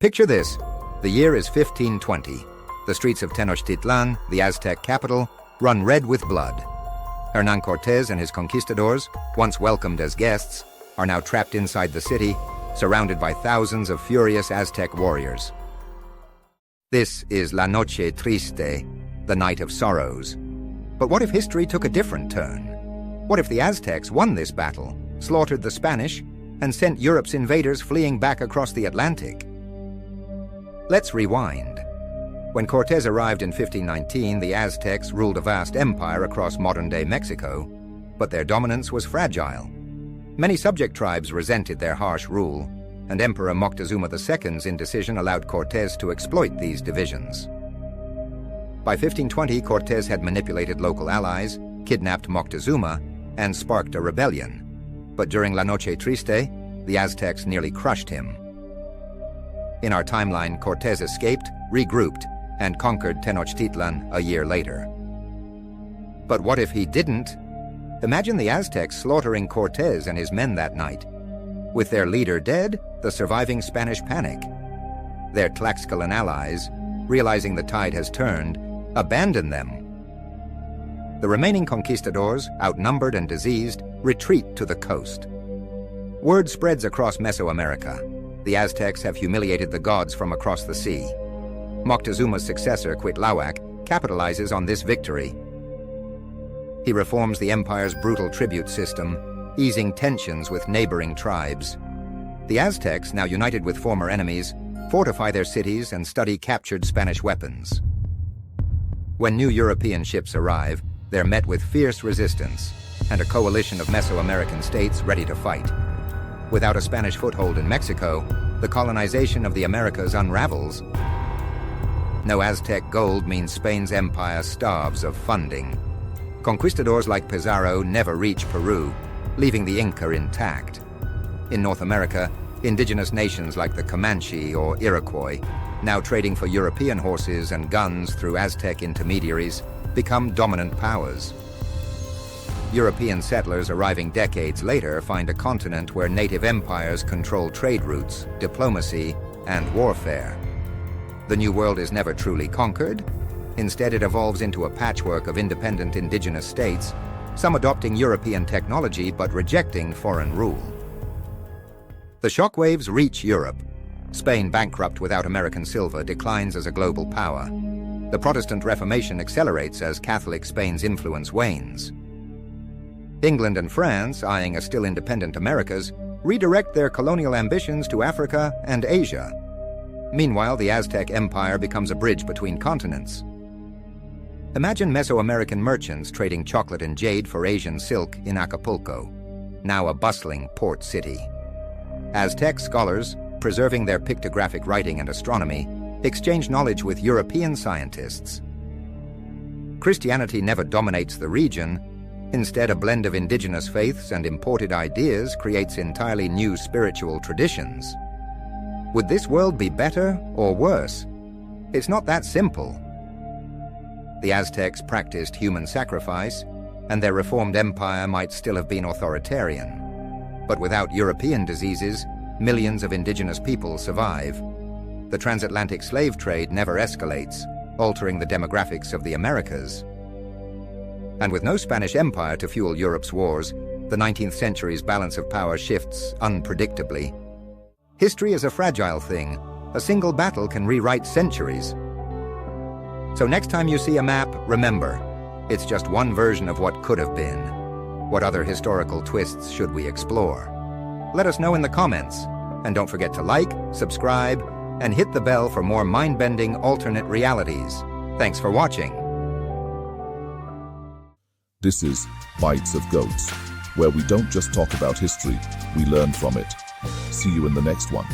Picture this. The year is 1520. The streets of Tenochtitlan, the Aztec capital, run red with blood. Hernan Cortes and his conquistadors, once welcomed as guests, are now trapped inside the city, surrounded by thousands of furious Aztec warriors. This is La Noche Triste, the Night of Sorrows. But what if history took a different turn? What if the Aztecs won this battle, slaughtered the Spanish, and sent Europe's invaders fleeing back across the Atlantic? Let's rewind. When Cortes arrived in 1519, the Aztecs ruled a vast empire across modern-day Mexico, but their dominance was fragile. Many subject tribes resented their harsh rule, and Emperor Moctezuma II's indecision allowed Cortes to exploit these divisions. By 1520, Cortes had manipulated local allies, kidnapped Moctezuma, and sparked a rebellion. But during La Noche Triste, the Aztecs nearly crushed him. In our timeline, Cortes escaped, regrouped, and conquered Tenochtitlan a year later. But what if he didn't? Imagine the Aztecs slaughtering Cortes and his men that night. With their leader dead, the surviving Spanish panic. Their Tlaxcalan allies, realizing the tide has turned, abandon them. The remaining conquistadors, outnumbered and diseased, retreat to the coast. Word spreads across Mesoamerica. The Aztecs have humiliated the gods from across the sea. Moctezuma's successor, Cuitlahuac, capitalizes on this victory. He reforms the empire's brutal tribute system, easing tensions with neighboring tribes. The Aztecs, now united with former enemies, fortify their cities and study captured Spanish weapons. When new European ships arrive, they're met with fierce resistance and a coalition of Mesoamerican states ready to fight. Without a Spanish foothold in Mexico, the colonization of the Americas unravels. No Aztec gold means Spain's empire starves of funding. Conquistadors like Pizarro never reach Peru, leaving the Inca intact. In North America, indigenous nations like the Comanche or Iroquois, now trading for European horses and guns through Aztec intermediaries, become dominant powers. European settlers arriving decades later find a continent where native empires control trade routes, diplomacy, and warfare. The New World is never truly conquered. Instead, it evolves into a patchwork of independent indigenous states, some adopting European technology but rejecting foreign rule. The shockwaves reach Europe. Spain, bankrupt without American silver, declines as a global power. The Protestant Reformation accelerates as Catholic Spain's influence wanes. England and France, eyeing a still independent Americas, redirect their colonial ambitions to Africa and Asia. Meanwhile, the Aztec Empire becomes a bridge between continents. Imagine Mesoamerican merchants trading chocolate and jade for Asian silk in Acapulco, now a bustling port city. Aztec scholars, preserving their pictographic writing and astronomy, exchange knowledge with European scientists. Christianity never dominates the region. Instead, a blend of indigenous faiths and imported ideas creates entirely new spiritual traditions. Would this world be better or worse? It's not that simple. The Aztecs practiced human sacrifice, and their reformed empire might still have been authoritarian. But without European diseases, millions of indigenous people survive. The transatlantic slave trade never escalates, altering the demographics of the Americas. And with no Spanish Empire to fuel Europe's wars, the 19th century's balance of power shifts unpredictably. History is a fragile thing. A single battle can rewrite centuries. So next time you see a map, remember, it's just one version of what could have been. What other historical twists should we explore? Let us know in the comments. And don't forget to like, subscribe, and hit the bell for more mind-bending alternate realities. Thanks for watching. This is Bites of Goats, where we don't just talk about history, we learn from it. See you in the next one.